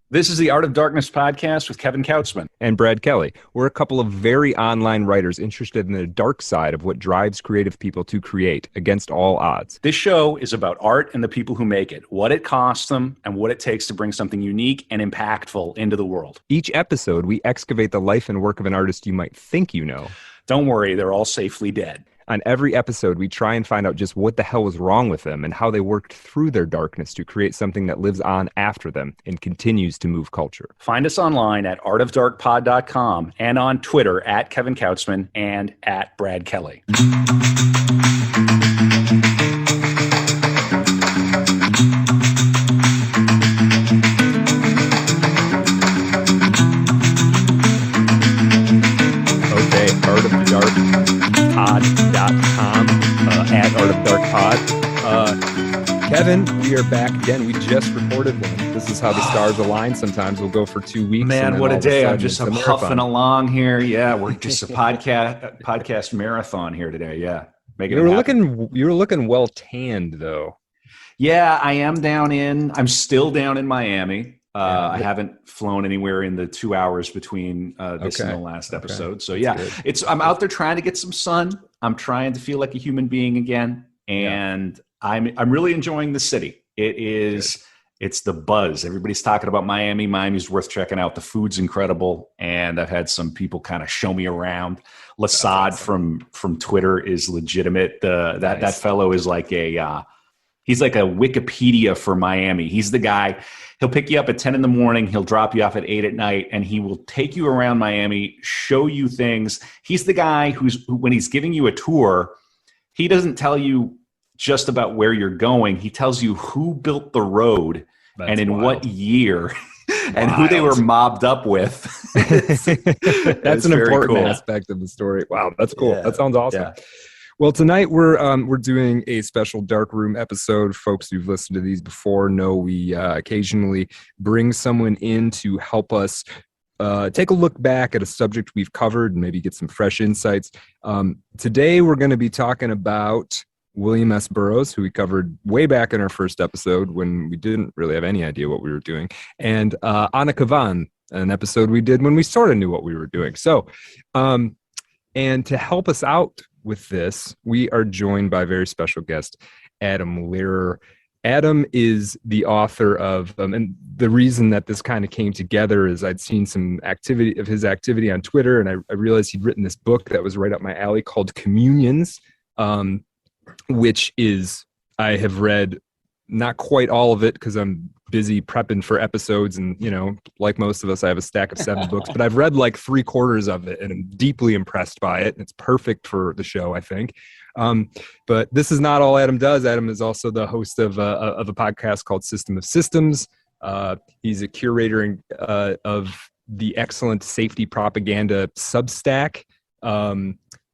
This is the Art of Darkness podcast with Kevin Kautzman and Brad Kelly. We're a couple of very online writers interested in the dark side of what drives creative people to create against all odds. This show is about art and the people who make it, what it costs them, and what it takes to bring something unique and impactful into the world. Each episode, we excavate the life and work of an artist you might think you know. Don't worry, they're all safely dead. On every episode, we try and find out just what the hell was wrong with them and how they worked through their darkness to create something that lives on after them and continues to move culture. Find us online at artofdarkpod.com and on Twitter at Kevin Kautzman and at Brad Kelly. Okay, artofdarkpod.com, at artofdarkpod. Kevin, we are back again. We just recorded one. This is how the stars align. Sometimes we'll go for 2 weeks. Man, what a day. I'm just huffing along here. Yeah, we're just a podcast marathon here today. Yeah. You were looking well tanned though. Yeah, I'm still down in Miami. I haven't flown anywhere in the 2 hours between this and the last episode. Okay. So yeah, I'm out there trying to get some sun. I'm trying to feel like a human being again. And I'm really enjoying the city. It's the buzz. Everybody's talking about Miami. Miami's worth checking out. The food's incredible. And I've had some people kind of show me around. Lasad from Twitter is legitimate. That fellow is like he's like a Wikipedia for Miami. He's the guy. He'll pick you up at 10 in the morning. He'll drop you off at 8 at night, and he will take you around Miami, show you things. He's the guy who, when he's giving you a tour, he doesn't tell you just about where you're going. He tells you who built the road and in what year and who they were mobbed up with. That's an important aspect of the story. Wow, that's cool. Yeah. That sounds awesome. Yeah. Well, tonight we're doing a special dark room episode. Folks who've listened to these before know we occasionally bring someone in to help us take a look back at a subject we've covered and maybe get some fresh insights. Today we're going to be talking about William S. Burroughs, who we covered way back in our first episode when we didn't really have any idea what we were doing, and Anna Kavan, an episode we did when we sort of knew what we were doing. So, and to help us out with this, we are joined by a very special guest, Adam Lehrer. Adam is the author of, and the reason that this kind of came together is I'd seen some activity of his activity on Twitter, and I realized he'd written this book that was right up my alley called Communions, which is, I have read not quite all of it because I'm busy prepping for episodes, and like most of us, I have a stack of 7 books, but I've read like 3/4 of it and I'm deeply impressed by it. It's perfect for the show, I think. But this is not all Adam does. Adam is also the host of a podcast called System of Systems. He's a curator of the excellent Safety Propaganda Substack.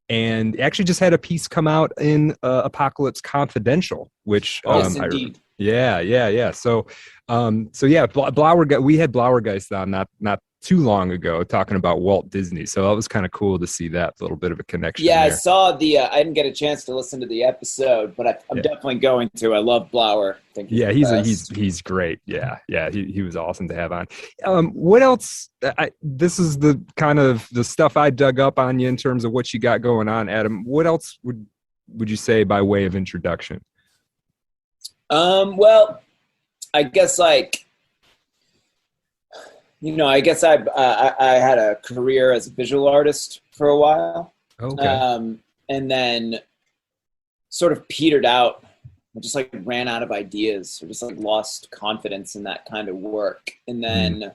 And actually just had a piece come out in Apocalypse Confidential, which yes, indeed. Yeah. So yeah, we had Blauergeist on not too long ago talking about Walt Disney. So that was kind of cool to see that little bit of a connection. Yeah, there. I saw I didn't get a chance to listen to the episode, but I'm definitely going to. I love Blauer. I think he's great. Yeah. He was awesome to have on. What else? This is the kind of the stuff I dug up on you in terms of what you got going on, Adam. What else would you say by way of introduction? Well, I guess I had a career as a visual artist for a while. Okay. And then sort of petered out. I just ran out of ideas, or just lost confidence in that kind of work. And then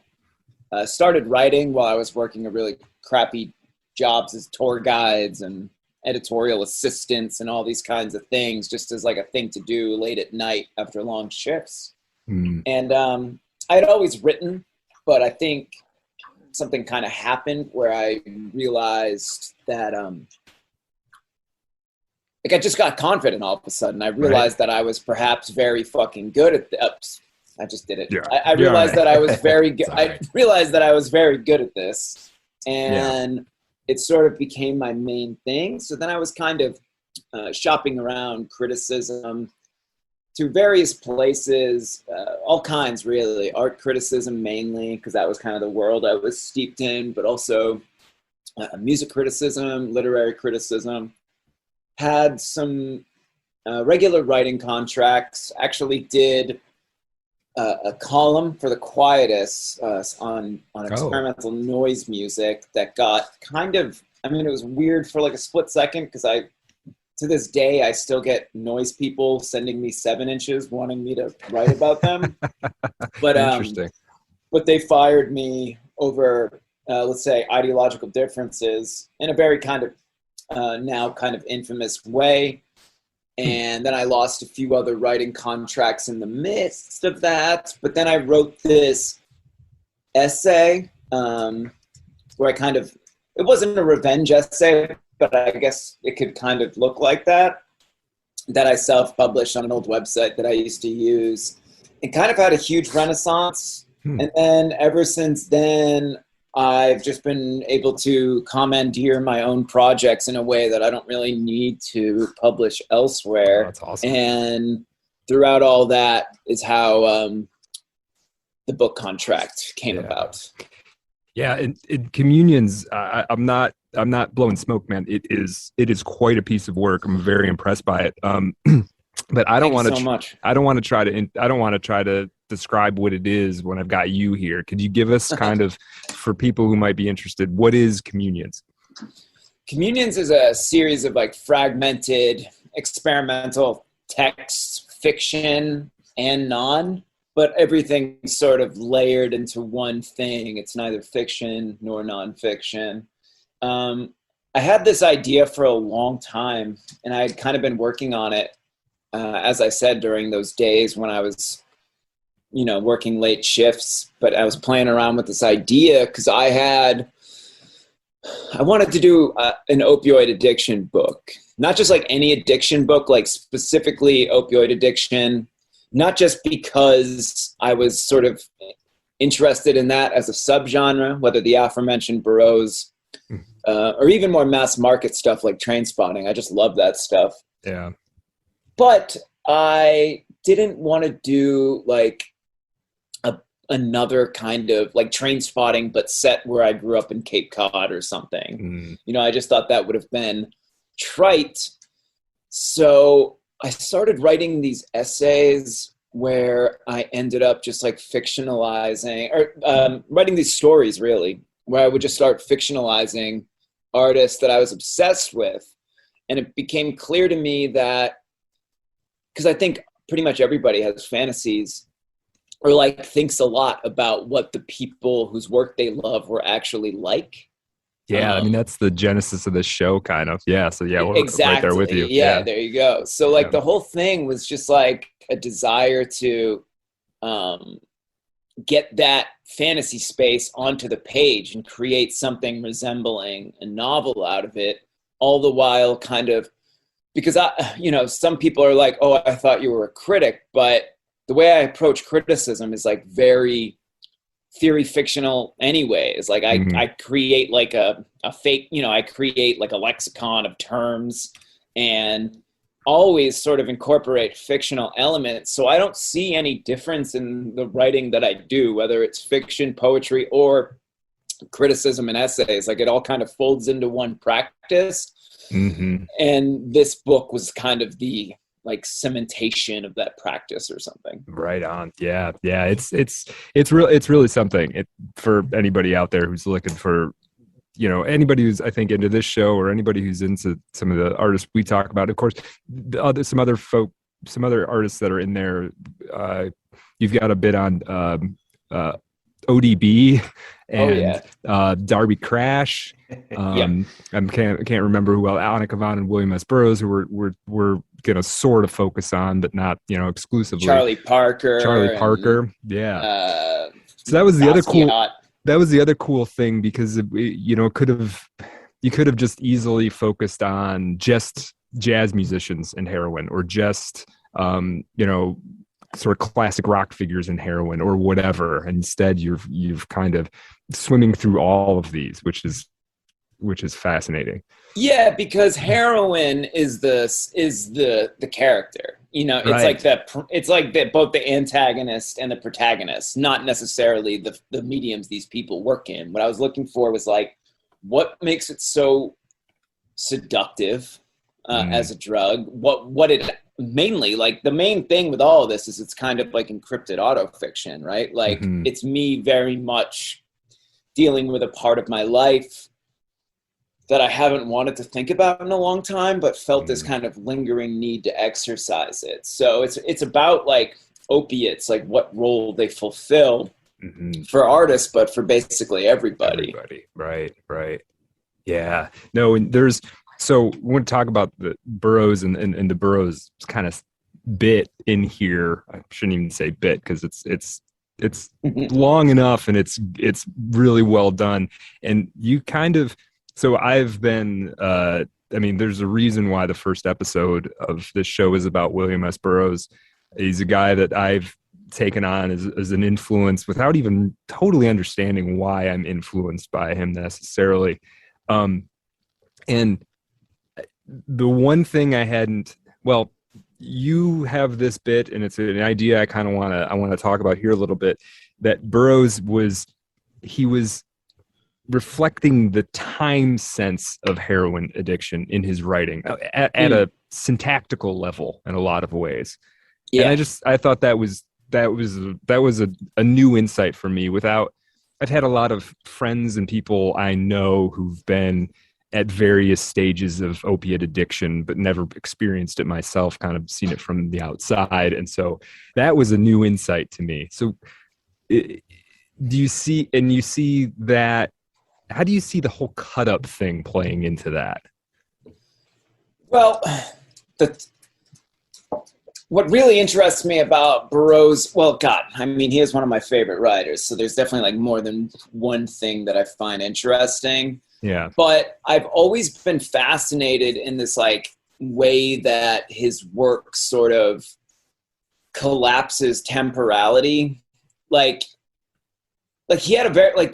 started writing while I was working a really crappy jobs as tour guides and editorial assistants and all these kinds of things, just as a thing to do late at night after long shifts. And I'd always written, but I think something kind of happened where I realized that I just got confident all of a sudden. I realized that I was perhaps very fucking good at this. I just did it. Yeah. I realized that I was very good. I realized that I was very good at this, and it sort of became my main thing. So then I was kind of shopping around criticism, to various places, all kinds really, art criticism mainly, because that was kind of the world I was steeped in, but also music criticism, literary criticism. Had some regular writing contracts, actually did a column for The Quietists on experimental noise music that got kind of, I mean, it was weird for like a split second, because to this day, I still get noise people sending me 7 inches wanting me to write about them. But interesting. But they fired me over, let's say, ideological differences in a very kind of now kind of infamous way. And then I lost a few other writing contracts in the midst of that. But then I wrote this essay where I kind of, it wasn't a revenge essay, but I guess it could kind of look like that I self-published on an old website that I used to use. It kind of had a huge renaissance. And then ever since then, I've just been able to commandeer my own projects in a way that I don't really need to publish elsewhere. Oh, that's awesome. And throughout all that is how the book contract came about. Yeah, and Communions, I'm not blowing smoke, man. It is quite a piece of work. I'm very impressed by it. But I don't want to try to describe what it is when I've got you here. Could you give us kind of, for people who might be interested, what is Communions? Communions is a series of like fragmented experimental text, fiction and non, but everything's sort of layered into one thing. It's neither fiction nor nonfiction. I had this idea for a long time, and I had kind of been working on it, as I said, during those days when I was, working late shifts. But I was playing around with this idea because I wanted to do an opioid addiction book, not just like any addiction book, like specifically opioid addiction. Not just because I was sort of interested in that as a subgenre, whether the aforementioned Burroughs or even more mass market stuff like Trainspotting. I just love that stuff. Yeah. But I didn't want to do like another kind of like Trainspotting, but set where I grew up in Cape Cod or something. I just thought that would have been trite. So I started writing these essays where I ended up just like fictionalizing or writing these stories really, where I would just start fictionalizing artists that I was obsessed with. And it became clear to me that, because I think pretty much everybody has fantasies or like thinks a lot about what the people whose work they love were actually like. Yeah, I mean, that's the genesis of this show, kind of. Yeah, so yeah, we're exactly right there with you. Yeah, there you go. So like the whole thing was just like a desire to get that fantasy space onto the page and create something resembling a novel out of it, all the while kind of, because some people are like, oh, I thought you were a critic, but the way I approach criticism is like very theory fictional anyways. Like I create like a fake, I create like a lexicon of terms and always sort of incorporate fictional elements. So I don't see any difference in the writing that I do, whether it's fiction, poetry, or criticism and essays. Like it all kind of folds into one practice. And this book was kind of the like cementation of that practice or something. Right on. Yeah. It's really something for anybody out there who's looking for, anybody who's, I think, into this show or anybody who's into some of the artists we talk about. Of course, some other artists that are in there. You've got a bit on ODB and Darby Crash. I can't remember who else. Anna Kavan and William S. Burroughs, who we're gonna sort of focus on, but not exclusively. Charlie Parker. Yeah. So that was the other cool. That was the other cool thing, because you could have just easily focused on just jazz musicians and Heroin, or just sort of classic rock figures in Heroin or whatever. Instead, you've kind of swimming through all of these, which is which is fascinating. Yeah, because heroin is the character. You know, it's right. like that both the antagonist and the protagonist, not necessarily the mediums these people work in. What I was looking for was like, what makes it so seductive as a drug? What it mainly, like, the main thing with all of this is it's kind of like encrypted autofiction, right? Like, it's me very much dealing with a part of my life that I haven't wanted to think about in a long time, but felt this kind of lingering need to exercise it. So it's about like opiates, like what role they fulfill for artists, but for basically everybody. Right. Yeah. No, and so we want to talk about the Burroughs and the Burroughs kind of bit in here. I shouldn't even say bit, because it's long enough and it's really well done. And you kind of, so I've been, there's a reason why the first episode of this show is about William S. Burroughs. He's a guy that I've taken on as an influence without even totally understanding why I'm influenced by him necessarily. And the one thing you have this bit, and it's an idea I kind of want to talk about here a little bit, that Burroughs was reflecting the time sense of heroin addiction in his writing at a syntactical level in a lot of ways. Yeah. And I thought that was a new insight for me. I've had a lot of friends and people I know who've been at various stages of opiate addiction, but never experienced it myself, kind of seen it from the outside. And so that was a new insight to me. So you see that, how do you see the whole cut up thing playing into that? Well, what really interests me about Burroughs, he is one of my favorite writers, so there's definitely like more than one thing that I find interesting. Yeah. But I've always been fascinated in this like way that his work sort of collapses temporality. Like he had a very like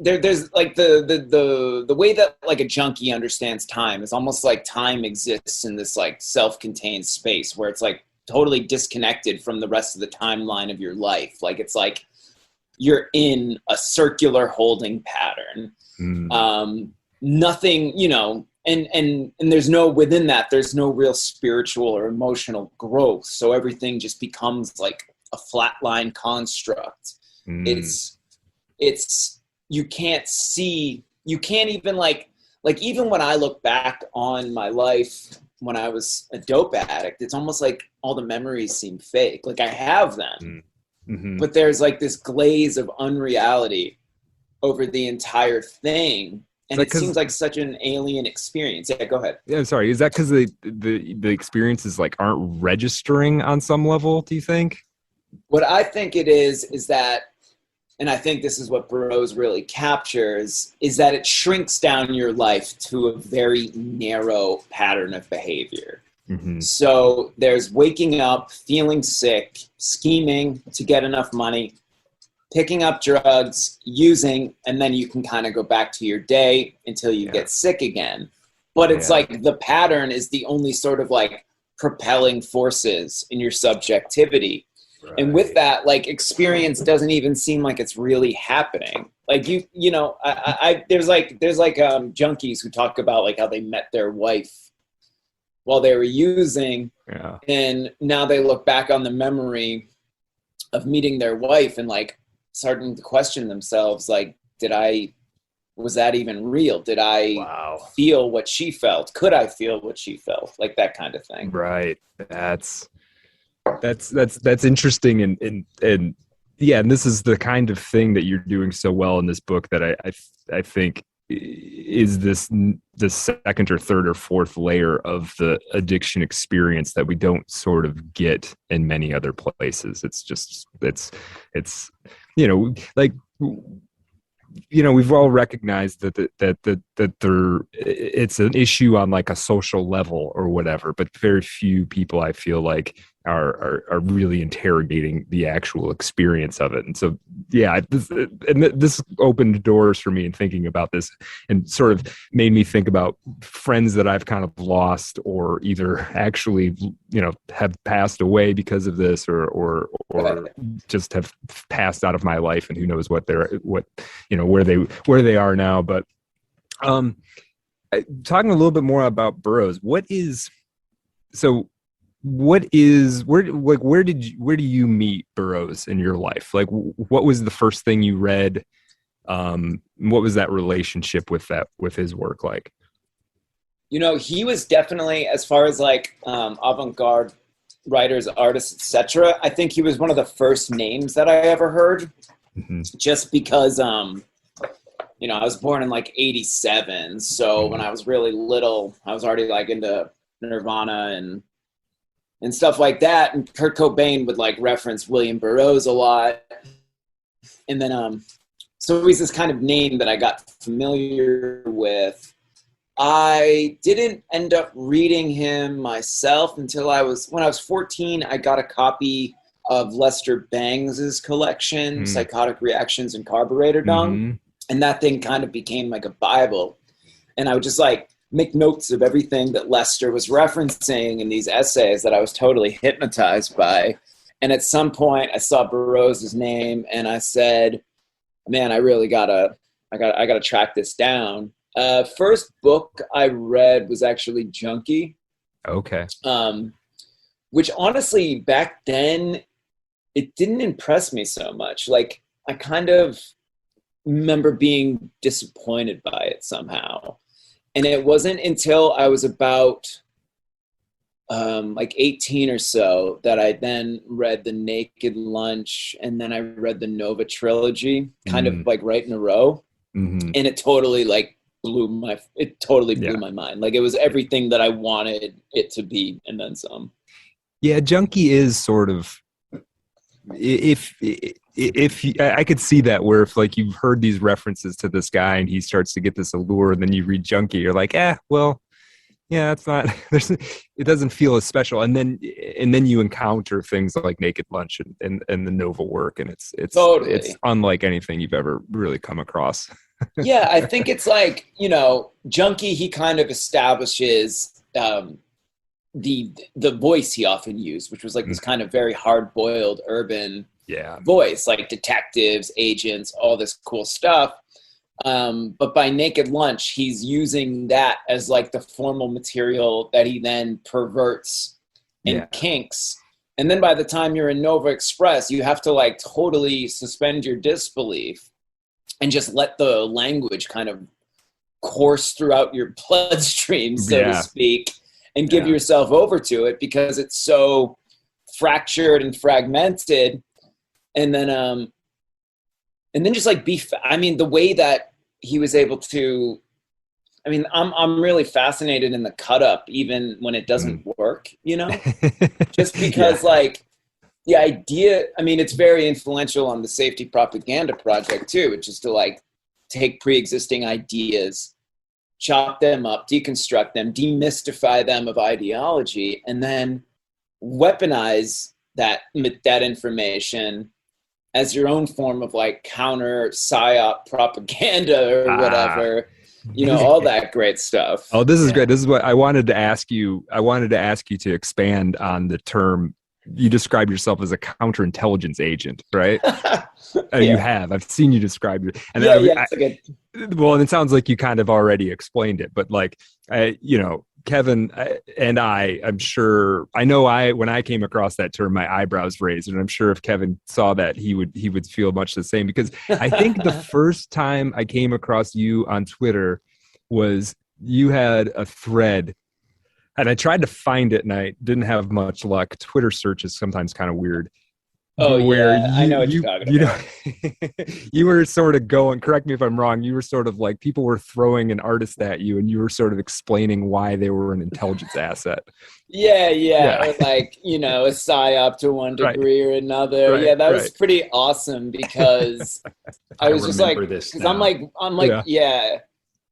there's like the way that like a junkie understands time is almost like time exists in this like self-contained space where it's like totally disconnected from the rest of the timeline of your life. Like it's like you're in a circular holding pattern. Nothing, you know, and there's within that there's no real spiritual or emotional growth. So everything just becomes like a flatline construct. It's you can't even like even when I look back on my life when I was a dope addict, it's almost like all the memories seem fake. Like I have them, but there's like this glaze of unreality over the entire thing. And it seems like such an alien experience. Yeah, go ahead. Yeah, I'm sorry. Is that because the experiences like aren't registering on some level, do you think? What I think it is that, and I think this is what Burroughs really captures, is that it shrinks down your life to a very narrow pattern of behavior. So there's waking up, feeling sick, scheming to get enough money, picking up drugs, using, and then you can kind of go back to your day until you get sick again. But it's like the pattern is the only sort of like propelling forces in your subjectivity. Right. And with that, like experience doesn't even seem like it's really happening. Like you know, there's junkies who talk about like how they met their wife while they were using, and now they look back on the memory of meeting their wife and like starting to question themselves, like, was that even real? Did I feel what she felt? Could I feel what she felt? Like that kind of thing. Right. That's interesting. And yeah, and this is the kind of thing that you're doing so well in this book that I think is the second or third or fourth layer of the addiction experience that we don't sort of get in many other places. It's you know, like, you know, we've all recognized that it's an issue on like a social level or whatever, but very few people I feel like are really interrogating the actual experience of it. And so, yeah, this opened doors for me in thinking about this, and sort of made me think about friends that I've kind of lost, or either actually, have passed away because of this, or just have passed out of my life, and who knows where they are now. But talking a little bit more about Burroughs, where do you meet Burroughs in your life? Like, what was the first thing you read? What was that relationship with his work like? He was definitely, as far as like avant-garde writers, artists, etc., I think he was one of the first names that I ever heard. Mm-hmm. Just because I was born in like 87. So when I was really little, I was already like into Nirvana and stuff like that. And Kurt Cobain would like reference William Burroughs a lot. And then, so he's this kind of name that I got familiar with. I didn't end up reading him myself until when I was 14, I got a copy of Lester Bangs's collection, Psychotic Reactions and Carburetor Dung. Mm-hmm. And that thing kind of became like a Bible. And I would just like make notes of everything that Lester was referencing in these essays that I was totally hypnotized by. And at some point I saw Burroughs' name and I said, man, I really gotta track this down. First book I read was actually Junkie. Okay. Which honestly back then it didn't impress me so much. Like I kind of remember being disappointed by it somehow. And it wasn't until I was about like 18 or so that I then read The Naked Lunch, and then I read the Nova trilogy kind of like right in a row. Mm-hmm. And it totally like blew my mind. Like it was everything that I wanted it to be and then some. Yeah, Junkie is sort of, if I could see that, where if like you've heard these references to this guy and he starts to get this allure, and then you read Junkie, you're like, well, yeah, it's not. It doesn't feel as special, and then you encounter things like Naked Lunch and the Nova work, and it's totally. It's unlike anything you've ever really come across. Yeah, I think it's like Junkie. He kind of establishes the voice he often used, which was like this kind of very hard-boiled urban voice, like detectives, agents, all this cool stuff. But by Naked Lunch, he's using that as like the formal material that he then perverts and kinks. And then by the time you're in Nova Express, you have to like totally suspend your disbelief and just let the language kind of course throughout your bloodstream, so to speak, and give yourself over to it because it's so fractured and fragmented. And then just like the way that he was able to, I'm really fascinated in the cut up, even when it doesn't work, just because like the idea, it's very influential on the Safety Propaganda Project too, which is to like take pre-existing ideas, chop them up, deconstruct them, demystify them of ideology, and then weaponize that information as your own form of like counter psyop propaganda or whatever, all that great stuff. Oh, this is great. This is what I wanted to ask you. I wanted to ask you to expand on the term. You describe yourself as a counterintelligence agent, right? You have. I've seen you describe it. And well, and it sounds like you kind of already explained it, but like, Kevin and I'm sure, when I came across that term, my eyebrows raised, and I'm sure if Kevin saw that, he would feel much the same, because I think the first time I came across you on Twitter was you had a thread, and I tried to find it and I didn't have much luck. Twitter search is sometimes kind of weird. Oh, I know what you're talking about. You were sort of going, correct me if I'm wrong, you were sort of like, people were throwing an artist at you and you were sort of explaining why they were an intelligence asset. Yeah. Or like, a psyop to one degree or another. Right, that was pretty awesome because I was just like, because I'm like,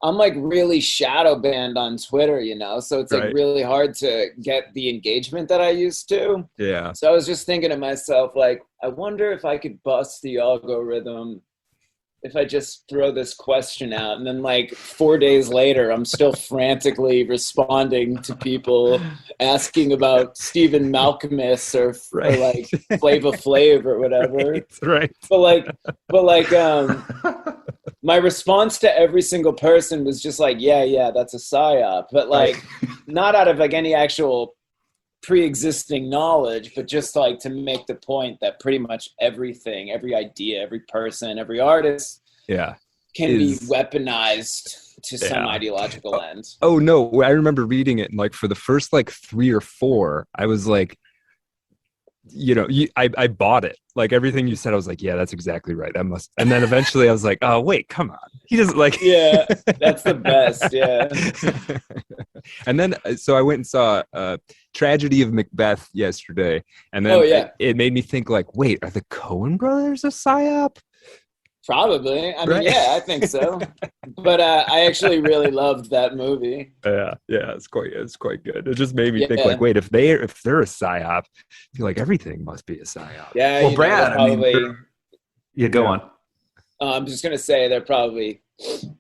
I'm like really shadow banned on Twitter, you know, so it's like really hard to get the engagement that I used to. Yeah. So I was just thinking to myself, like, I wonder if I could bust the algorithm if I just throw this question out. And then like 4 days later, I'm still frantically responding to people asking about Stephen Malcolmus or like Flava Flav or whatever. Right. But like, my response to every single person was just like, yeah, that's a psyop. But like, not out of like any actual pre-existing knowledge, but just like to make the point that pretty much everything, every idea, every person, every artist can be weaponized to some ideological end. Oh no, I remember reading it and like for the first like 3 or 4, I was like, you know, I bought it. Like everything you said, I was like, yeah, that's exactly right. That must. And then eventually I was like, oh wait, come on. He doesn't like. Yeah, that's the best. Yeah. And then so I went and saw Tragedy of Macbeth yesterday, and then it made me think like, wait, are the Coen brothers a psyop? Probably. I mean, yeah, I think so. But I actually really loved that movie. Yeah, it's quite good. It just made me think like, wait, if they're a psyop, I feel like everything must be a psyop. Yeah. Well, Brad, probably, go on. I'm just gonna say they're probably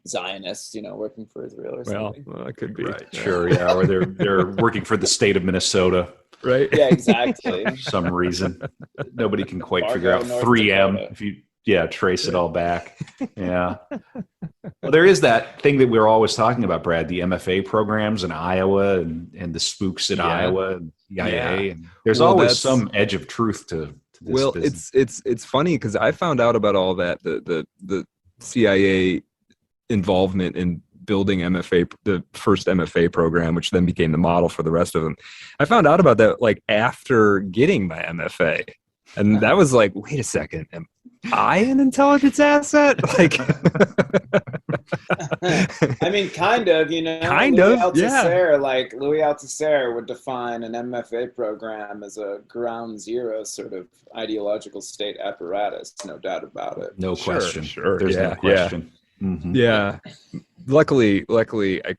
Zionists, you know, working for Israel or something. Well, it could be. Right. Sure. Yeah. Or they're working for the state of Minnesota. Right. Yeah. Exactly. For some reason, nobody can quite Fargo, figure out North 3M Dakota. if you. Yeah, trace it all back. Yeah. Well, there is that thing that we're always talking about, Brad, the MFA programs in Iowa and the spooks in Iowa and CIA. And there's always some edge of truth to this. Well, business. it's funny because I found out about all that, the CIA involvement in building MFA, the first MFA program, which then became the model for the rest of them. I found out about that like after getting my MFA. And that was like, wait a second, am I an intelligence asset? Like, I mean, kind of, you know. Louis Althusser would define an MFA program as a ground zero sort of ideological state apparatus, no doubt about it. No question. Sure. There's no question. Yeah. Mm-hmm. Yeah. Luckily, I,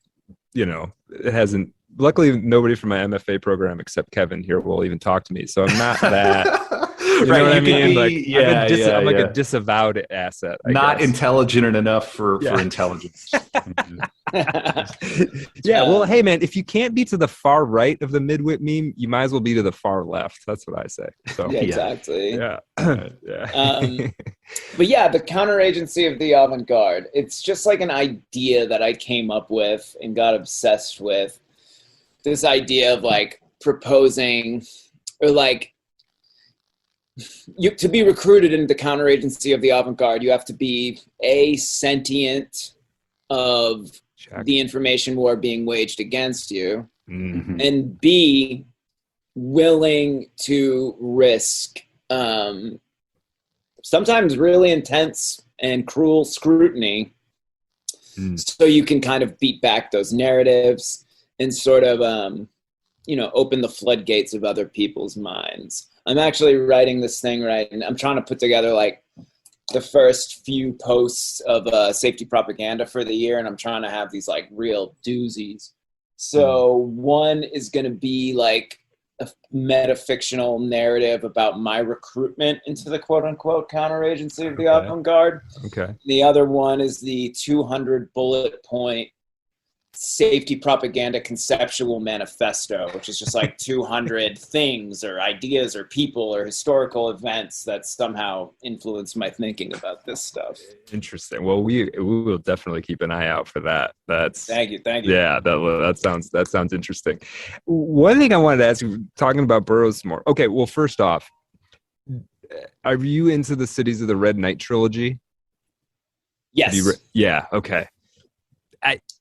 you know, it hasn't. Luckily, nobody from my MFA program except Kevin here will even talk to me. So I'm not that. You know what I mean? I'm like a disavowed asset. I Not guess. intelligent enough for intelligence. Yeah. Well, hey, man, if you can't be to the far right of the midwit meme, you might as well be to the far left. That's what I say. So yeah, exactly. Yeah. But yeah, the counteragency of the avant-garde. It's just like an idea that I came up with and got obsessed with. This idea of like proposing or like to be recruited into the counteragency of the avant-garde, you have to be sentient of the information war being waged against you, and B, willing to risk sometimes really intense and cruel scrutiny so you can kind of beat back those narratives and sort of open the floodgates of other people's minds. I'm actually writing this thing and I'm trying to put together like the first few posts of safety propaganda for the year, and I'm trying to have these like real doozies. So one is going to be like a metafictional narrative about my recruitment into the quote-unquote counteragency of the avant-garde. Okay. The other one is the 200 bullet point safety propaganda conceptual manifesto, which is just like 200 things or ideas or people or historical events that somehow influence my thinking about this stuff. Interesting. Well, we will definitely keep an eye out for that. Thank you. Yeah, that sounds interesting. One thing I wanted to ask you, talking about Burroughs more. Okay, well, first off, are you into the Cities of the Red Knight trilogy? Yes. Yeah. Okay.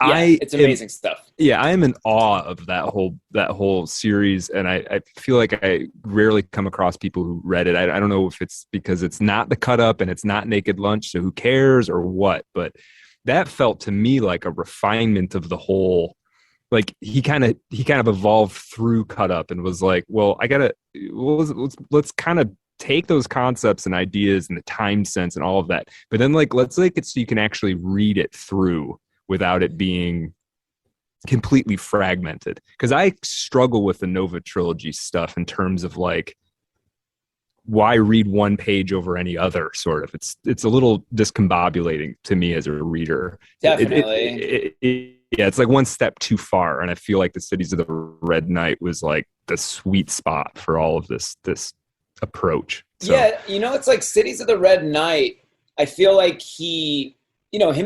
It's amazing stuff. Yeah, I am in awe of that whole series, and I feel like I rarely come across people who read it. I don't know if it's because it's not the cut up and it's not Naked Lunch, so who cares or what, but that felt to me like a refinement of the whole. Like he kind of evolved through cut up and was like, well, let's kind of take those concepts and ideas and the time sense and all of that, but then like let's make it so you can actually read it through without it being completely fragmented. Because I struggle with the Nova trilogy stuff in terms of like, why read one page over any other, sort of. It's a little discombobulating to me as a reader. Definitely. Yeah, it's like one step too far, and I feel like the Cities of the Red Knight was like the sweet spot for all of this approach. So. Yeah, it's like Cities of the Red Knight. I feel like him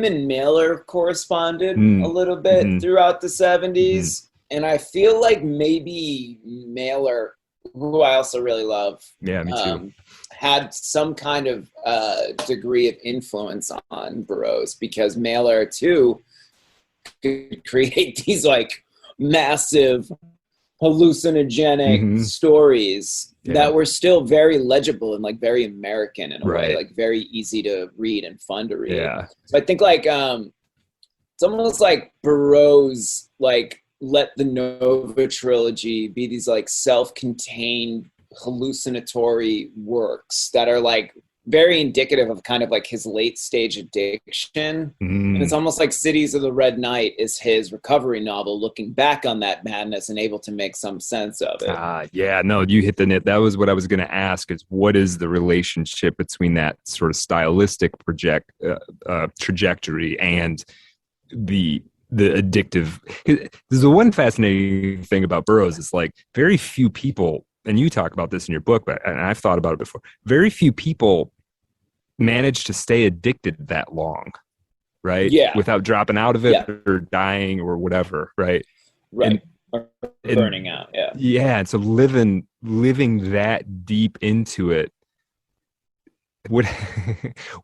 and Mailer corresponded a little bit throughout the 70s, and I feel like maybe Mailer, who I also really love, yeah, me too, had some kind of degree of influence on Burroughs, because Mailer too could create these like massive hallucinogenic stories that were still very legible and like very American in a way, like very easy to read and fun to read. Yeah. So I think like it's almost like Burroughs like let the Nova trilogy be these like self-contained hallucinatory works that are like very indicative of kind of like his late stage addiction. And it's almost like Cities of the Red Knight is his recovery novel, looking back on that madness and able to make some sense of it. Yeah, no, you hit the net. That was what I was going to ask, is what is the relationship between that sort of stylistic trajectory and the addictive. There's the one fascinating thing about Burroughs is like very few people, and you talk about this in your book, and I've thought about it before, very few people manage to stay addicted that long, right? Yeah. Without dropping out of it or dying or whatever, right? Right. Or burning out, yeah. Yeah, and so living that deep into it,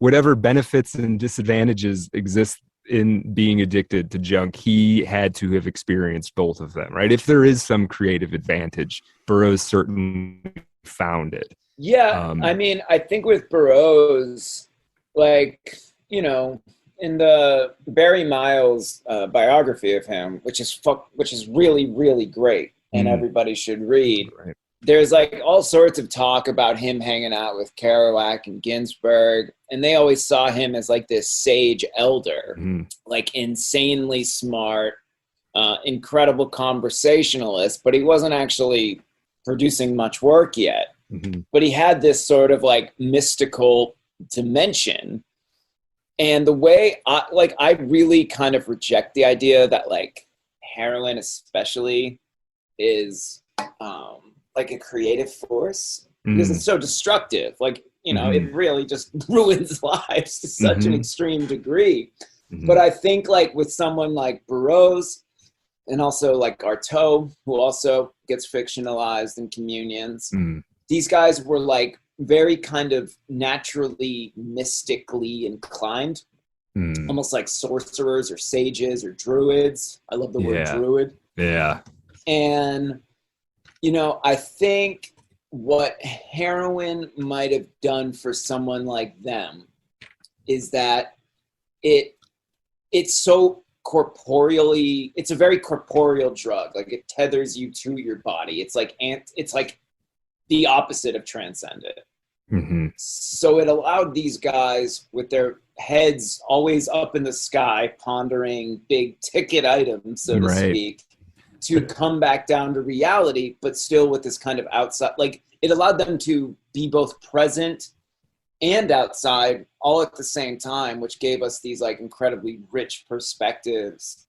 whatever benefits and disadvantages exist in being addicted to junk, he had to have experienced both of them, right? If there is some creative advantage, Burroughs certainly found it. Yeah, I mean, I think with Burroughs, like, in the Barry Miles biography of him, which is really, really great and everybody should read. Right. There's like all sorts of talk about him hanging out with Kerouac and Ginsberg, and they always saw him as like this sage elder, like insanely smart, incredible conversationalist, but he wasn't actually producing much work yet. But he had this sort of like mystical dimension. And the way I really kind of reject the idea that like heroin especially is like a creative force, because it's so destructive. Like, it really just ruins lives to such an extreme degree. But I think like with someone like Burroughs, and also like Artaud, who also gets fictionalized in Communions, these guys were like very kind of naturally mystically inclined, almost like sorcerers or sages or druids. I love the word druid. Yeah. And, I think what heroin might have done for someone like them is that it's so corporeally, it's a very corporeal drug. Like it tethers you to your body. It's like the opposite of transcendent. So it allowed these guys with their heads always up in the sky, pondering big ticket items, so to speak, to come back down to reality, but still with this kind of outside, like it allowed them to be both present and outside all at the same time, which gave us these like incredibly rich perspectives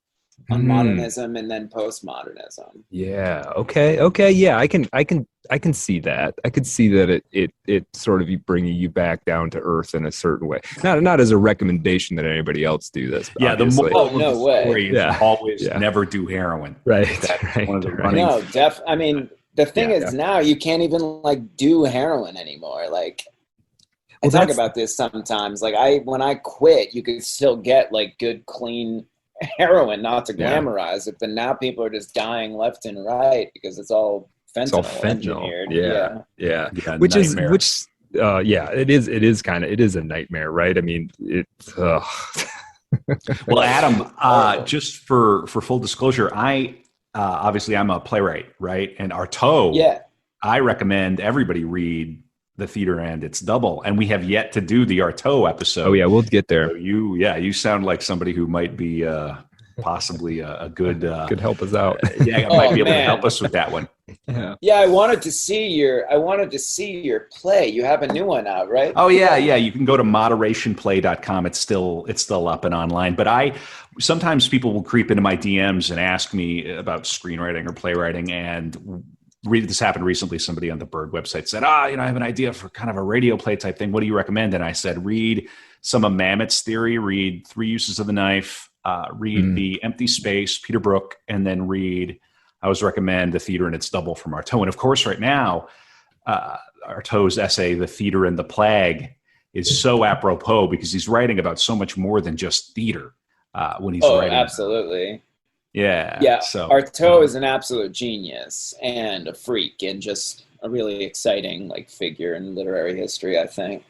on modernism and then postmodernism. Yeah. Okay. Yeah, I can see that. I could see that it sort of bringing you back down to earth in a certain way. Not as a recommendation that anybody else do this. But yeah, obviously. the moral of the story is always never do heroin. Right. That's right. one of the running. No, I mean, the thing is now you can't even like do heroin anymore. Like I talk about this sometimes. Like when I quit, you could still get like good, clean heroin, not to glamorize it, but now people are just dying left and right because it's all fentanyl, engineered. Yeah. Which it is a nightmare, right? I mean, it's well, Adam, just for full disclosure, I obviously I'm a playwright, right? And Artaud, I recommend everybody read the theater and its double, and we have yet to do the Artaud episode. Oh yeah, we'll get there. So you sound like somebody who might be possibly a good could help us out. Might be able to help us with that one. Yeah, I wanted to see your play. You have a new one out, right? Oh yeah. You can go to moderationplay.com. It's still up and online. But sometimes people will creep into my DMs and ask me about screenwriting or playwriting. And this happened recently. Somebody on the Bird website said, I have an idea for kind of a radio play type thing. What do you recommend? And I said, read some of Mamet's theory, read Three Uses of the Knife, read The Empty Space, Peter Brook, and then I always recommend The Theater and Its Double from Artaud. And of course, right now, Artaud's essay, The Theater and the Plague, is so apropos because he's writing about so much more than just theater when he's writing. Oh, absolutely. Yeah. So Artaud is an absolute genius and a freak and just a really exciting figure in literary history, I think.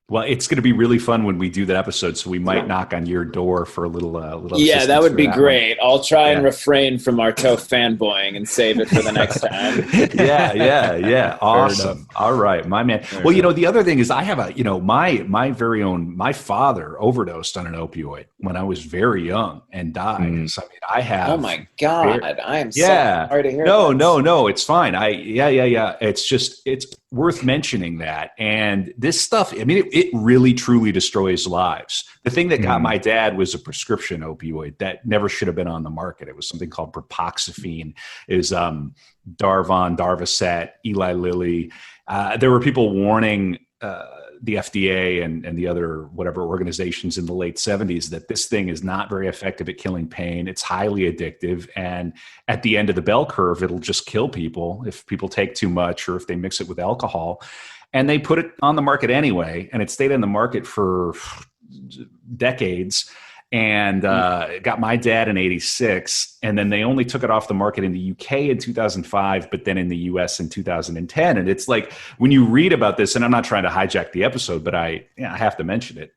Well, it's going to be really fun when we do that episode, so we might knock on your door for a little Yeah, that would be great. I'll try and refrain from Artaud fanboying and save it for the next time. Yeah. Awesome. All right, my man. Well, the other thing is I have my father overdosed on an opioid when I was very young and died. So I have. Oh my God, I am so sorry to hear. No, it's fine. It's worth mentioning that. And this stuff, it really truly destroys lives. The thing that got my dad was a prescription opioid that never should have been on the market. It was something called propoxyphene. It was Darvocet, Eli Lilly. There were people warning the FDA and the other whatever organizations in the late 70s that this thing is not very effective at killing pain. It's highly addictive. And at the end of the bell curve, it'll just kill people if people take too much or if they mix it with alcohol. And they put it on the market anyway. And it stayed in the market for decades. And got my dad in 86. And then they only took it off the market in the UK in 2005, but then in the US in 2010. And it's like, when you read about this, and I'm not trying to hijack the episode, but I have to mention it.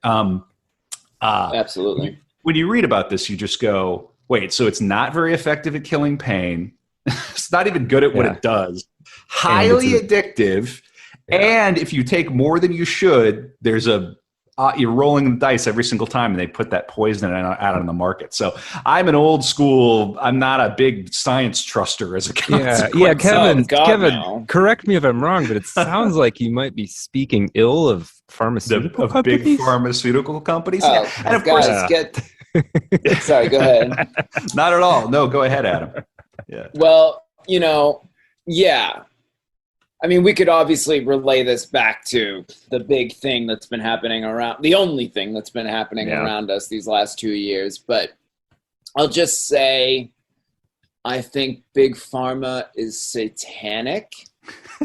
Absolutely. When you read about this, you just go, wait, so it's not very effective at killing pain. It's not even good at what it does. Highly addictive. And if you take more than you should, there's you're rolling the dice every single time, and they put that poison out on the market. So I'm an old school. I'm not a big science truster as a consequence. Yeah, Kevin, correct me if I'm wrong, but it sounds like you might be speaking ill of pharmaceutical companies. Big pharmaceutical companies. Oh, and of course, sorry, go ahead. Not at all. No, go ahead, Adam. Yeah. Well, yeah. I mean, we could obviously relay this back to the big thing that's been happening the only thing that's been happening around us these last 2 years. But I'll just say, I think Big Pharma is satanic.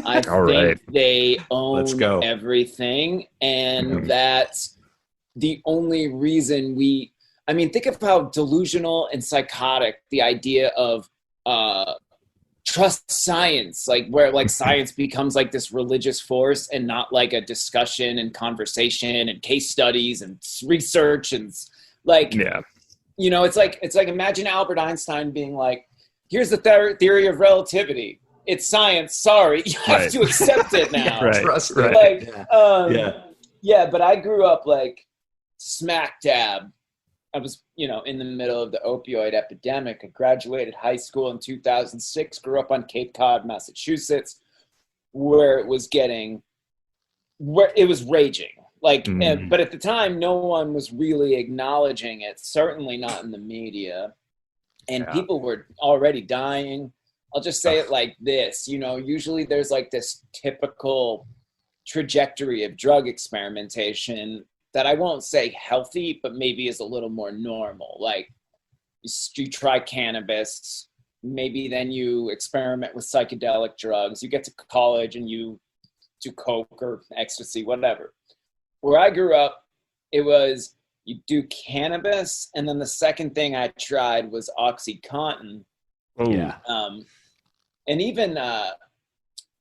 I think they own everything. And that's the only reason think of how delusional and psychotic the idea of, trust science, where science becomes this religious force and not a discussion and conversation and case studies and research and it's like imagine Albert Einstein being here's the theory of relativity. It's science. Sorry, you have to accept it now. Trust but I grew up smack dab. I was, in the middle of the opioid epidemic. I graduated high school in 2006, grew up on Cape Cod, Massachusetts, where it was raging. But at the time, no one was really acknowledging it, certainly not in the media. And people were already dying. I'll just say it like this, usually there's this typical trajectory of drug experimentation that I won't say healthy, but maybe is a little more normal. You try cannabis, maybe then you experiment with psychedelic drugs. You get to college and you do coke or ecstasy, whatever. Where I grew up, it was you do cannabis, and then the second thing I tried was OxyContin. Oh. Yeah. And even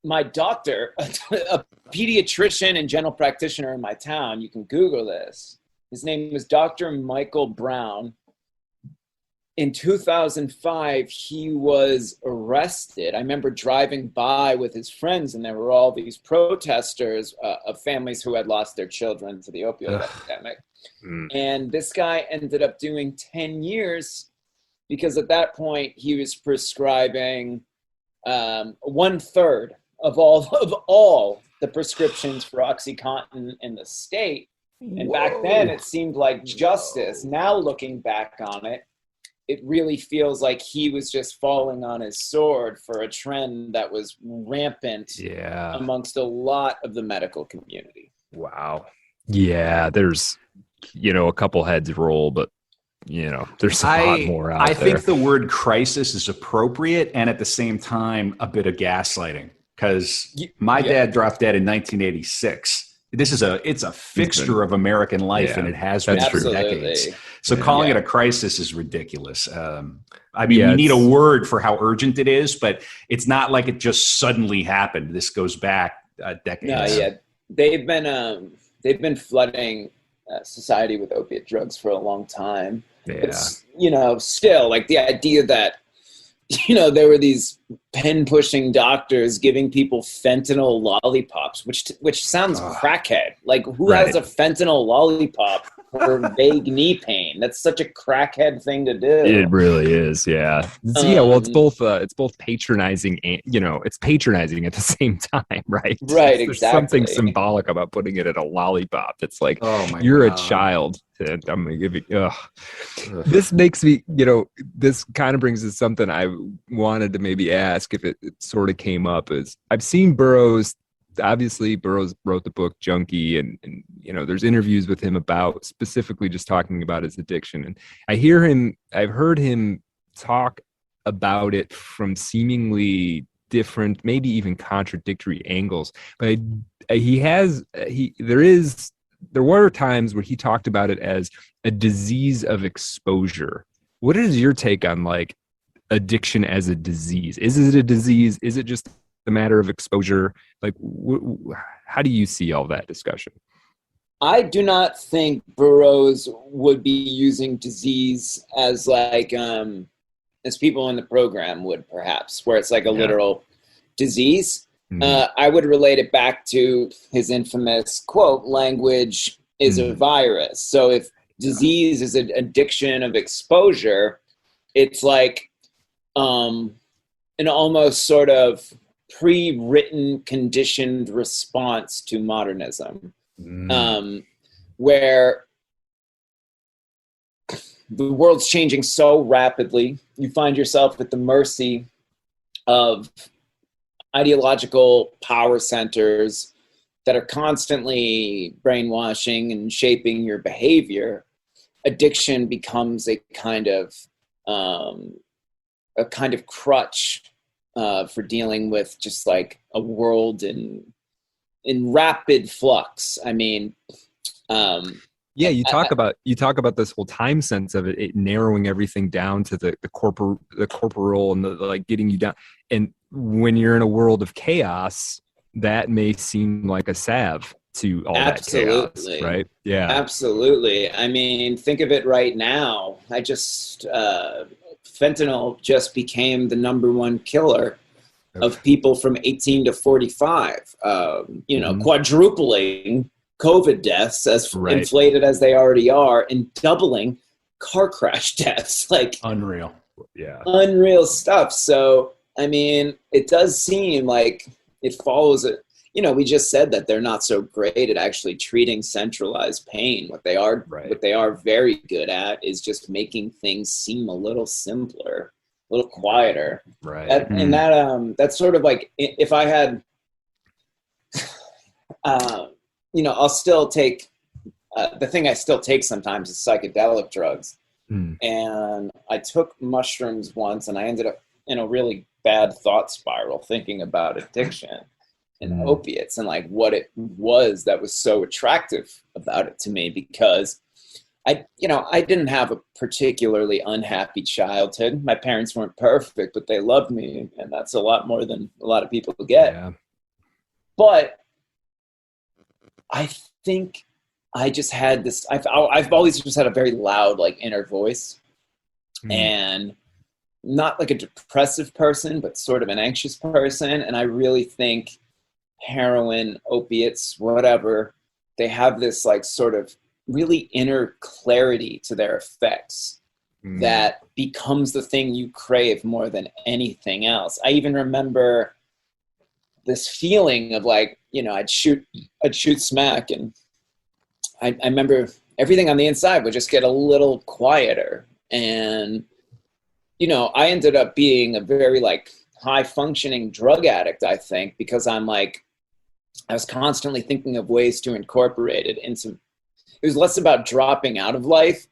my doctor, a pediatrician and general practitioner in my town, you can Google this. His name was Dr. Michael Brown. in 2005, he was arrested. I remember driving by with his friends, and there were all these protesters of families who had lost their children to the opioid epidemic. And this guy ended up doing 10 years because at that point he was prescribing 1/3 of all the prescriptions for OxyContin in the state. And back then it seemed like justice. Now looking back on it, it really feels like he was just falling on his sword for a trend that was rampant amongst a lot of the medical community. Wow. Yeah, there's, a couple heads roll, but, there's a lot more out there. I think the word crisis is appropriate and at the same time a bit of gaslighting, because my dad dropped dead in 1986. It's a fixture of American life, and it has been for decades. So calling it a crisis is ridiculous. You need a word for how urgent it is, but it's not like it just suddenly happened. This goes back decades. No, they've been flooding society with opiate drugs for a long time. Yeah. It's still like the idea that there were these pen-pushing doctors giving people fentanyl lollipops, which sounds crackhead. Like, who has a fentanyl lollipop for vague knee pain? That's such a crackhead thing to do. It really is, yeah. Well, it's both patronizing and it's patronizing at the same time, right? Right, There's something symbolic about putting it in a lollipop. It's like, you're a child. And I'm gonna give you. This makes me, this kind of brings us something I wanted to maybe ask if it sort of came up. Is I've seen Burroughs. Obviously, Burroughs wrote the book Junkie, and there's interviews with him about specifically just talking about his addiction. And I've heard him talk about it from seemingly different, maybe even contradictory angles. But there were times where he talked about it as a disease of exposure. What is your take on like addiction as a disease? Is it a disease? Is it just a matter of exposure? Like, how do you see all that discussion? I do not think Burroughs would be using disease as like, as people in the program would perhaps, where it's like a literal disease. I would relate it back to his infamous quote, language is a virus. So if disease is an addiction of exposure, it's like an almost sort of pre-written conditioned response to modernism, where the world's changing so rapidly, you find yourself at the mercy of ideological power centers that are constantly brainwashing and shaping your behavior. Addiction becomes a kind of crutch for dealing with just like a world in rapid flux. I mean, you talk about this whole time sense of it narrowing everything down to the corporeal and the like getting you down. And when you're in a world of chaos, that may seem like a salve to all that chaos, right? Yeah, absolutely. I mean, think of it right now. Fentanyl just became the #1 killer of people from 18 to 45. Quadrupling COVID deaths as inflated as they already are, and doubling car crash deaths. Like, unreal stuff. So I mean, it does seem like it follows it. We just said that they're not so great at actually treating centralized pain. What they are very good at is just making things seem a little simpler, a little quieter. Right. And that's sort of like, if I had, I'll still take, the thing I still take sometimes is psychedelic drugs. And I took mushrooms once and I ended up in a really bad thought spiral thinking about addiction and opiates and like what it was that was so attractive about it to me, because I didn't have a particularly unhappy childhood. My parents weren't perfect, but they loved me, and that's a lot more than a lot of people get. Yeah. But I think I just had this, I've always just had a very loud, like, inner voice. and not like a depressive person, but sort of an anxious person. And I really think heroin, opiates, whatever, they have this like sort of really inner clarity to their effects that becomes the thing you crave more than anything else. I even remember this feeling of like, I'd shoot smack, and I remember everything on the inside would just get a little quieter. And, I ended up being a very like high functioning drug addict, I think, because I was constantly thinking of ways to incorporate it into, it was less about dropping out of life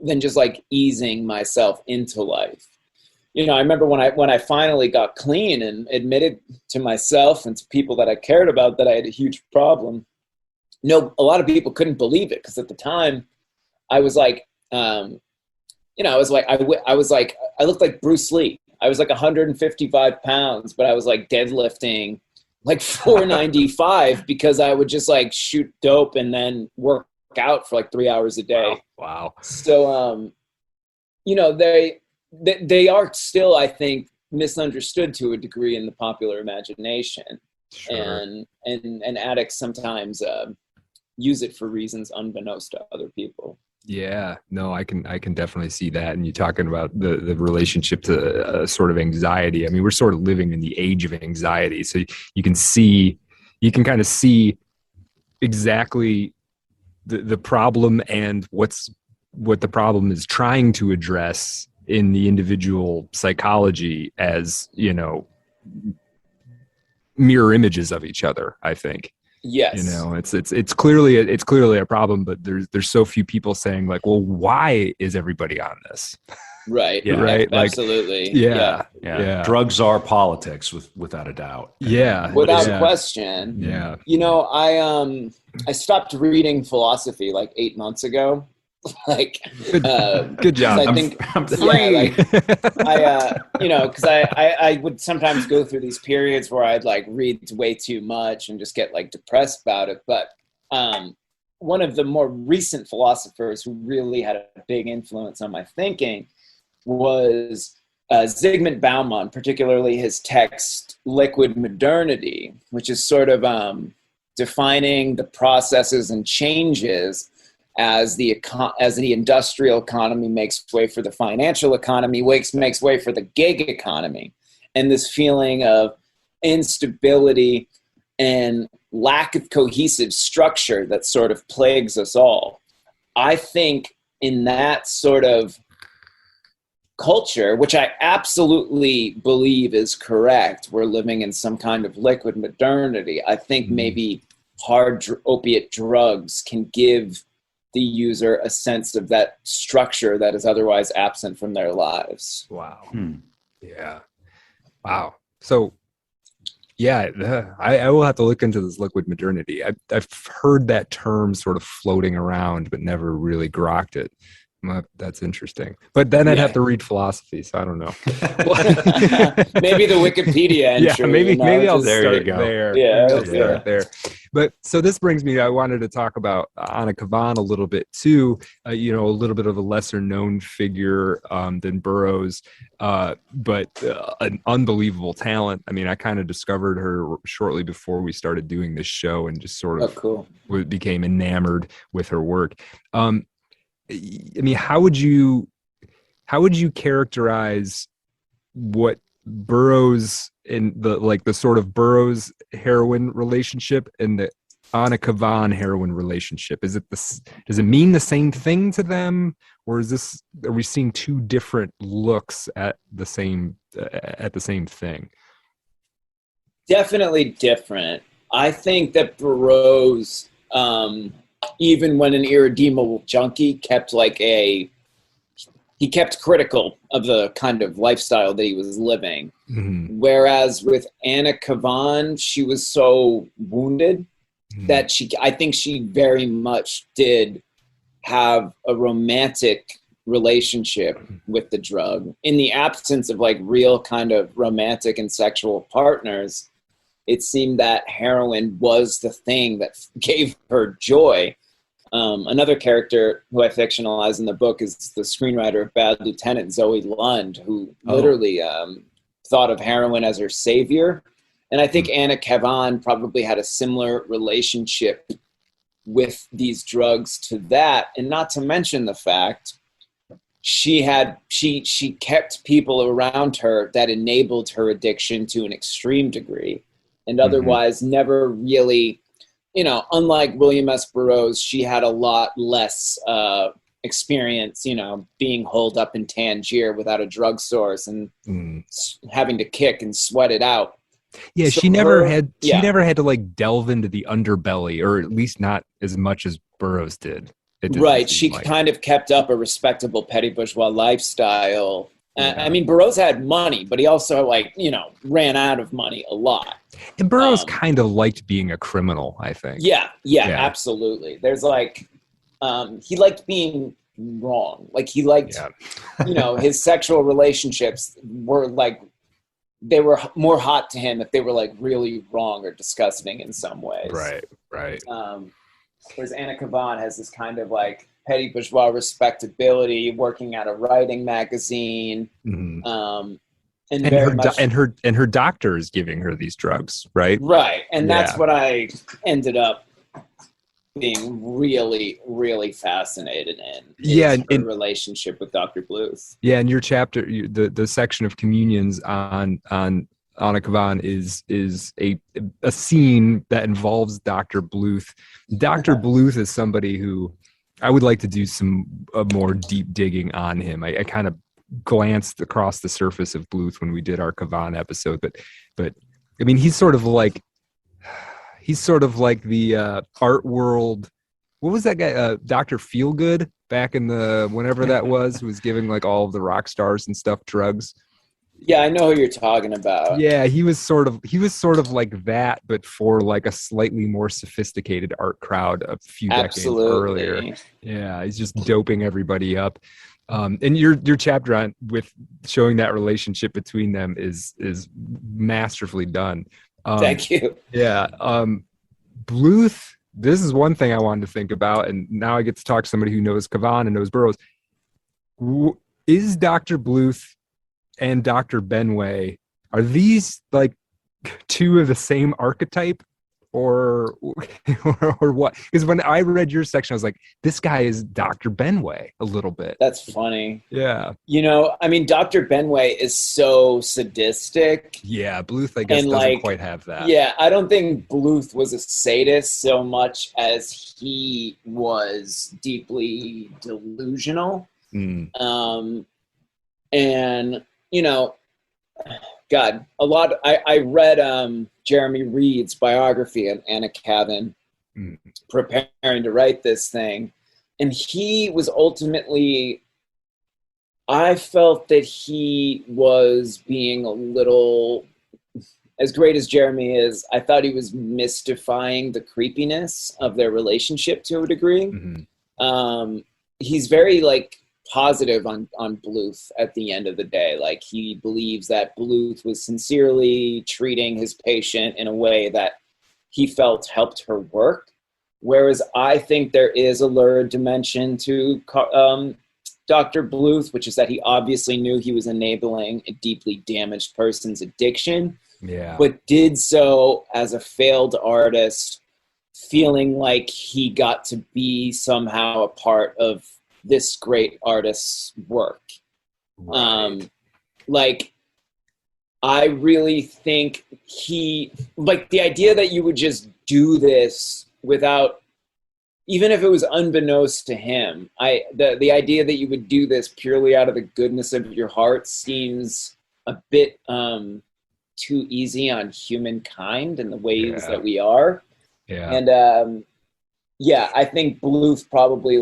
than just like easing myself into life. I remember when I finally got clean and admitted to myself and to people that I cared about that I had a huge problem. A lot of people couldn't believe it, because at the time I was like, I looked like Bruce Lee. I was like 155 pounds, but I was like deadlifting like 495 because I would just like shoot dope and then work out for like 3 hours a day. Wow. So, they are still, I think, misunderstood to a degree in the popular imagination. Sure. And addicts sometimes use it for reasons unbeknownst to other people. Yeah, no, I can definitely see that. And you're talking about the relationship to sort of anxiety. I mean, we're sort of living in the age of anxiety. So you can kind of see exactly the problem and what the problem is trying to address in the individual psychology as, mirror images of each other, I think. Yes. It's clearly a problem, but there's so few people saying like, well, why is everybody on this? Right. Yeah. Right. Like, absolutely. Yeah. Drugs are politics without a doubt. Yeah. Without question. Yeah. I stopped reading philosophy like 8 months ago. Like, good job. I think I'm free. Because I would sometimes go through these periods where I'd like read way too much and just get like depressed about it. But one of the more recent philosophers who really had a big influence on my thinking was Zygmunt Bauman, particularly his text Liquid Modernity, which is sort of defining the processes and changes as the industrial economy makes way for the financial economy, makes way for the gig economy. And this feeling of instability and lack of cohesive structure that sort of plagues us all. I think in that sort of culture, which I absolutely believe is correct, we're living in some kind of liquid modernity. I think maybe hard opiate drugs can give the user a sense of that structure that is otherwise absent from their lives. Wow. Yeah. Wow. So, yeah, I will have to look into this liquid modernity. I've heard that term sort of floating around, but never really grokked it. That's interesting. But then I'd have to read philosophy, so I don't know. Maybe the Wikipedia entry. Yeah, maybe I'll start there. Yeah, start there. But so this brings me, I wanted to talk about Anna Kavan a little bit too. A little bit of a lesser known figure than Burroughs, but an unbelievable talent. I mean, I kind of discovered her shortly before we started doing this show and just sort of became enamored with her work. I mean, how would you characterize what Burroughs and the sort of Burroughs heroin relationship and the Anna Kavan heroin relationship? Does it mean the same thing to them, or are we seeing two different looks at the same thing? Definitely different. I think that Burroughs, even when an irredeemable junkie, kept critical of the kind of lifestyle that he was living. Mm-hmm. Whereas with Anna Kavan, she was so wounded that I think she very much did have a romantic relationship with the drug. In the absence of like real kind of romantic and sexual partners, it seemed that heroin was the thing that gave her joy. Another character who I fictionalize in the book is the screenwriter of Bad Lieutenant, Zoe Lund, who literally thought of heroin as her savior. And I think Anna Kavan probably had a similar relationship with these drugs to that. And not to mention the fact she kept people around her that enabled her addiction to an extreme degree, and otherwise never really, unlike William S. Burroughs, she had a lot less experience, being holed up in Tangier without a drug source and having to kick and sweat it out. Yeah, so she never had to like delve into the underbelly, or at least not as much as Burroughs did. Right. She kind of kept up a respectable petty bourgeois lifestyle. I mean, Burroughs had money, but he also ran out of money a lot. And Burroughs kind of liked being a criminal, I think. Yeah, absolutely. There's he liked being wrong. Like he liked, his sexual relationships were they were more hot to him if they were really wrong or disgusting in some ways. Right. Whereas Anna Kavan has this kind of petty bourgeois respectability, working at a writing magazine, and her doctor is giving her these drugs, right? Right, and that's what I ended up being really, really fascinated in. Her relationship with Dr. Bluth. Yeah, in your chapter, the section of communions on Anna Kavan is a scene that involves Dr. Bluth. Dr. Bluth is somebody who I would like to do some more deep digging on him. I kind of glanced across the surface of Bluth when we did our Kavan episode, but I mean, he's sort of like the art world. What was that guy? Dr. Feelgood back in the whenever that was giving all of the rock stars and stuff drugs. Yeah, I know who you're talking about. Yeah, he was sort of like that, but for a slightly more sophisticated art crowd a few decades earlier. Yeah, he's just doping everybody up. And your chapter with showing that relationship between them is masterfully done. Thank you. Yeah, Bluth. This is one thing I wanted to think about, and now I get to talk to somebody who knows Kavan and knows Burroughs. Is Dr. Bluth and Dr. Benway, are these two of the same archetype or what? Because when I read your section, I was like, this guy is Dr. Benway a little bit. That's funny. Yeah. I mean, Dr. Benway is so sadistic. Yeah, Bluth, I guess, doesn't quite have that. Yeah, I don't think Bluth was a sadist so much as he was deeply delusional. And God, I read Jeremy Reed's biography of Anna Kavan preparing to write this thing. And he was ultimately, I felt that he was being a little, as great as Jeremy is, I thought he was mystifying the creepiness of their relationship to a degree. He's very positive on Bluth at the end of the day. He believes that Bluth was sincerely treating his patient in a way that he felt helped her work. Whereas I think there is a lurid dimension to Dr. Bluth, which is that he obviously knew he was enabling a deeply damaged person's addiction, but did so as a failed artist, feeling like he got to be somehow a part of this great artist's work. Right. I really think he, the idea that you would just do this without, even if it was unbeknownst to him, the idea that you would do this purely out of the goodness of your heart seems a bit too easy on humankind and the ways that we are. Yeah. And I think Bluth probably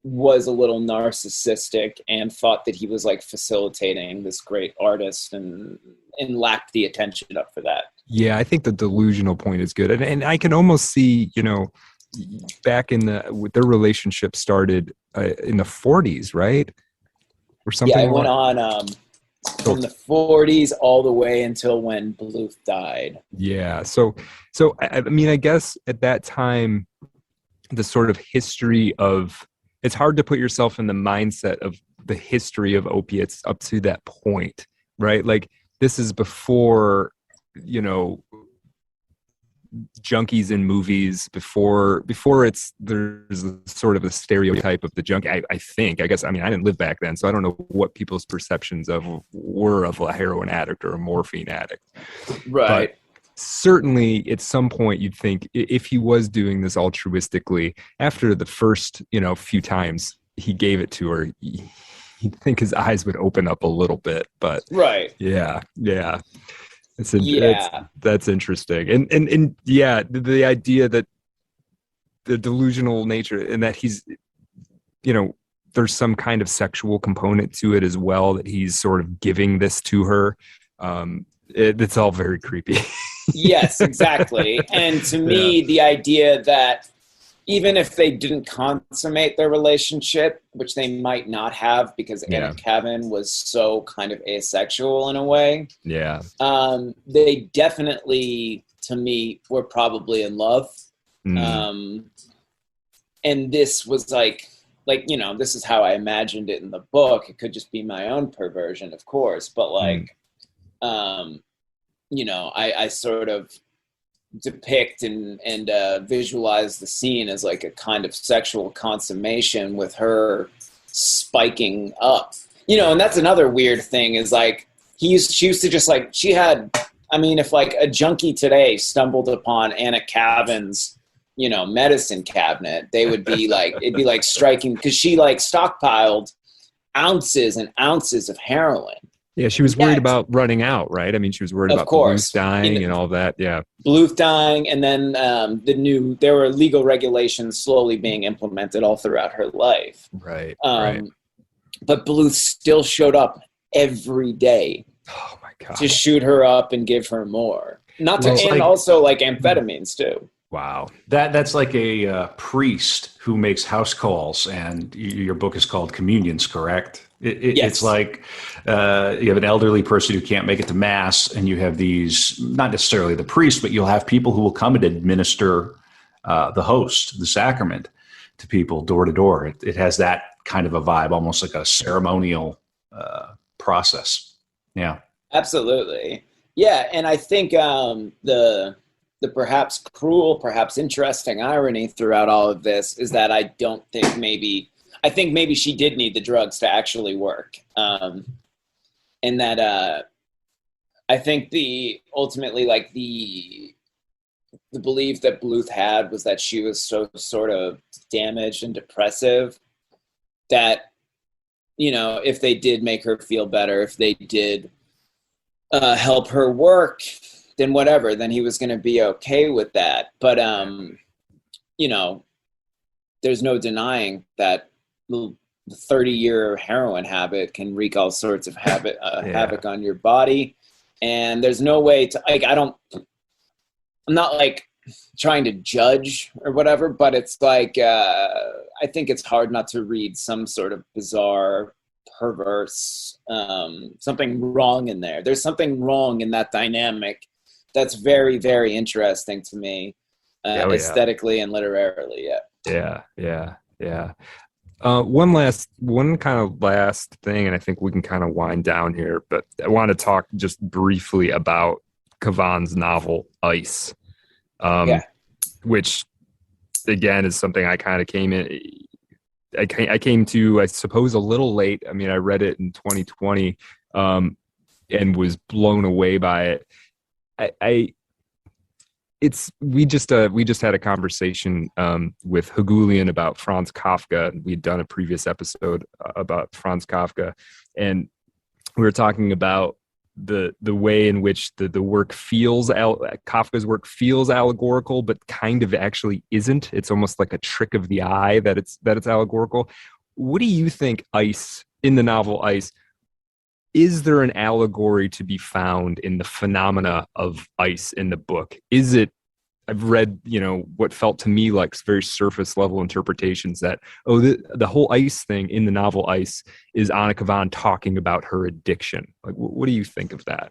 was a little narcissistic and thought that he was facilitating this great artist and lacked the attention up for that. Yeah, I think the delusional point is good. And I can almost see, back with their relationship started in the 40s, right? Or something. Yeah, it went on from the 40s all the way until when Bluth died. Yeah. So I mean, I guess at that time, the sort of history of, it's hard to put yourself in the mindset of the history of opiates up to that point, right? Like this is before, you know, junkies in movies, before there's a sort of a stereotype of the junkie. I guess I didn't live back then, so I don't know what people's perceptions were of a heroin addict or a morphine addict, right? But certainly at some point you'd think if he was doing this altruistically, after the first, you know, few times he gave it to her, you'd think his eyes would open up a little bit. But right, yeah. That's interesting. And yeah, the idea that the delusional nature, and that he's, you know, there's some kind of sexual component to it as well, that he's sort of giving this to her. It's all very creepy. Yes, exactly. And to me, the idea that even if they didn't consummate their relationship, which they might not have because Anna Kavan was so kind of asexual in a way. Yeah. They definitely, to me, were probably in love. And this was like, you know, this is how I imagined it in the book. It could just be my own perversion, of course. But like, you know, I sort of depict and visualize the scene as like a kind of sexual consummation with her spiking up, you know. And that's another weird thing is like she used to just like, she had, I mean, if like a junkie today stumbled upon Anna Kavan's, you know, medicine cabinet, they would be like, it'd be like striking, because she like stockpiled ounces and ounces of heroin. Yeah, she was worried about running out, right? I mean, she was worried about Bluth dying and all that. Yeah, Bluth dying, and then there were legal regulations slowly being implemented all throughout her life. Right. But Bluth still showed up every day. Oh my God! To shoot her up and give her more. Also like amphetamines too. Wow. That's like a priest who makes house calls, and your book is called Communions, correct? Yes. It's like you have an elderly person who can't make it to mass, and you have these, not necessarily the priest, but you'll have people who will come and administer the host, the sacrament, to people door to door. It has that kind of a vibe, almost like a ceremonial process. Yeah. Absolutely. Yeah, and I think the perhaps cruel, perhaps interesting irony throughout all of this is that I think maybe she did need the drugs to actually work. And that I think ultimately the belief that Bluth had was that she was so sort of damaged and depressive that, you know, if they did make her feel better, if they did help her work, then whatever, then he was going to be okay with that. But, you know, there's no denying that the 30-year heroin habit can wreak all sorts of havoc on your body. And there's no way to, like, I'm not like trying to judge or whatever, but it's like, I think it's hard not to read some sort of bizarre, perverse, something wrong in there. There's something wrong in that dynamic that's very, very interesting to me, aesthetically and literarily. Yeah. One kind of last thing, and I think we can kind of wind down here, but I want to talk just briefly about Kavan's novel Ice, which again is something I kind of came to, I suppose, a little late. I mean, I read it in 2020 and was blown away by it. We just had a conversation with Hagulian about Franz Kafka. We'd done a previous episode about Franz Kafka, and we were talking about the way in which the work feels, Kafka's work feels allegorical, but kind of actually isn't. It's almost like a trick of the eye that it's allegorical. What do you think, Ice, in the novel Ice? Is there an allegory to be found in the phenomena of ice in the book? Is it, I've read, you know, what felt to me like very surface level interpretations that, the whole ice thing in the novel Ice is Anna Kavan talking about her addiction. Like, what do you think of that?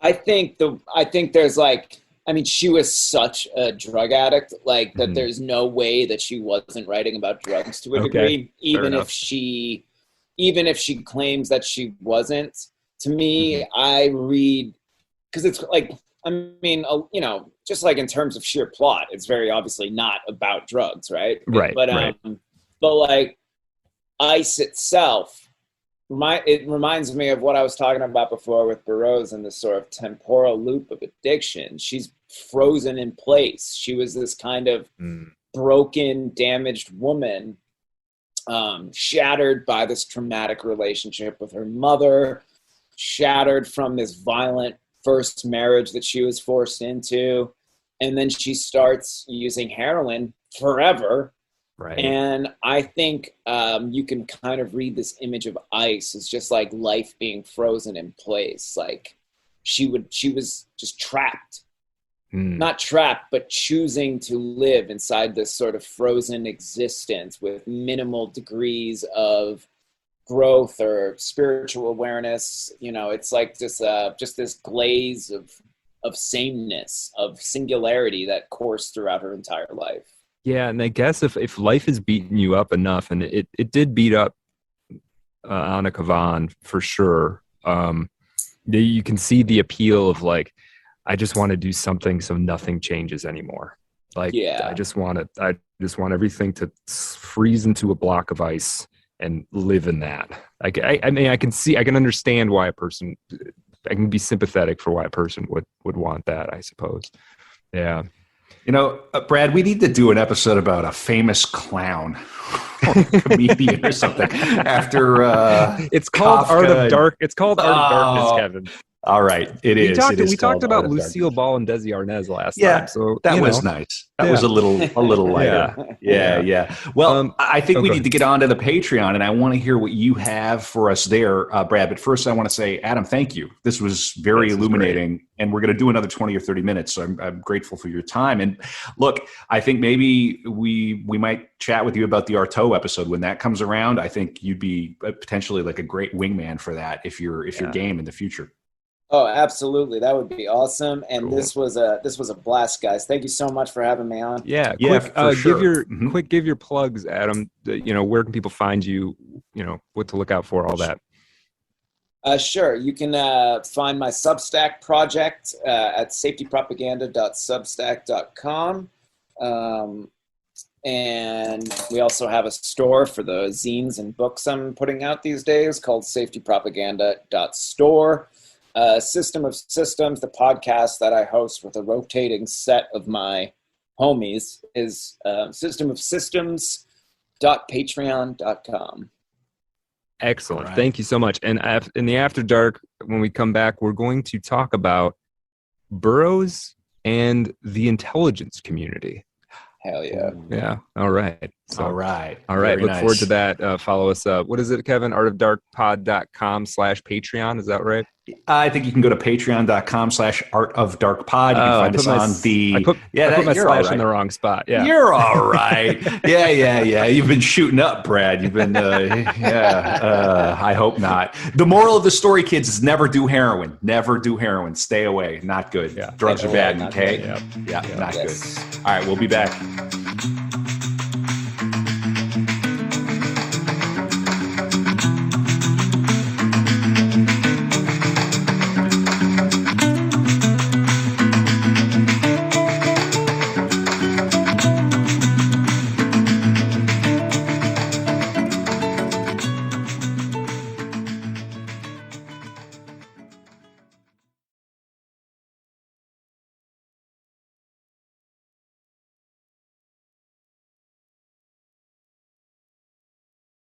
I think there's like I mean, she was such a drug addict, like that there's no way that she wasn't writing about drugs to a degree, even if she claims that she wasn't. To me, I read, because it's like, I mean, you know, just like in terms of sheer plot, it's very obviously not about drugs, right? Right. But like Ice itself, it reminds me of what I was talking about before with Burroughs and this sort of temporal loop of addiction. She's frozen in place. She was this kind of broken, damaged woman, shattered by this traumatic relationship with her mother, shattered from this violent first marriage that she was forced into. And then she starts using heroin forever. Right. And I think you can kind of read this image of Ice as just like life being frozen in place. Like she was just trapped, not trapped, but choosing to live inside this sort of frozen existence with minimal degrees of growth or spiritual awareness. You know, it's like just this glaze of sameness, of singularity that coursed throughout her entire life. Yeah, and I guess if life has beaten you up enough, and it did beat up Anna Kavan for sure, you can see the appeal of like, I just want to do something so nothing changes anymore. Like, I just want everything to freeze into a block of ice and live in that. I mean, I can understand why I can be sympathetic for why a person would want that, I suppose. Yeah. You know, Brad, we need to do an episode about a famous clown or comedian or something after it's called Kafka. Art of Dark. It's called Art of Darkness, Kevin. All right, we talked about Lucille Ball and Desi Arnaz last time. So that was nice. That was a little lighter. Yeah. Well, I think we need to get on to the Patreon, and I want to hear what you have for us there, Brad. But first, I want to say, Adam, thank you. This was very illuminating, and we're going to do another 20 or 30 minutes. So I'm grateful for your time. And look, I think maybe we might chat with you about the Artaud episode when that comes around. I think you'd be potentially like a great wingman for that if you're game in the future. Oh, absolutely. That would be awesome. And cool. This was a blast, guys. Thank you so much for having me on. Yeah. Give your plugs, Adam. Where can people find you? What to look out for, all that. Sure. You can find my Substack project at safetypropaganda.substack.com. And we also have a store for the zines and books I'm putting out these days called safetypropaganda.store. System of Systems, the podcast that I host with a rotating set of my homies, is systemofsystems.patreon.com. Excellent. Right. Thank you so much. And in the After Dark, when we come back, we're going to talk about Burroughs and the intelligence community. Hell yeah. Yeah. All right. All right. Look forward to that. Follow us up. What is it, Kevin? artofdarkpod.com/Patreon. Is that right? I think you can go to patreon.com/artofdarkpod. You can find us on the... I put my slash in the wrong spot. Yeah. You're all right. Yeah. You've been shooting up, Brad. You've been, I hope not. The moral of the story, kids, is never do heroin. Never do heroin. Stay away. Not good. Yeah. Drugs are bad, okay? Yeah, not good. All right, we'll be back.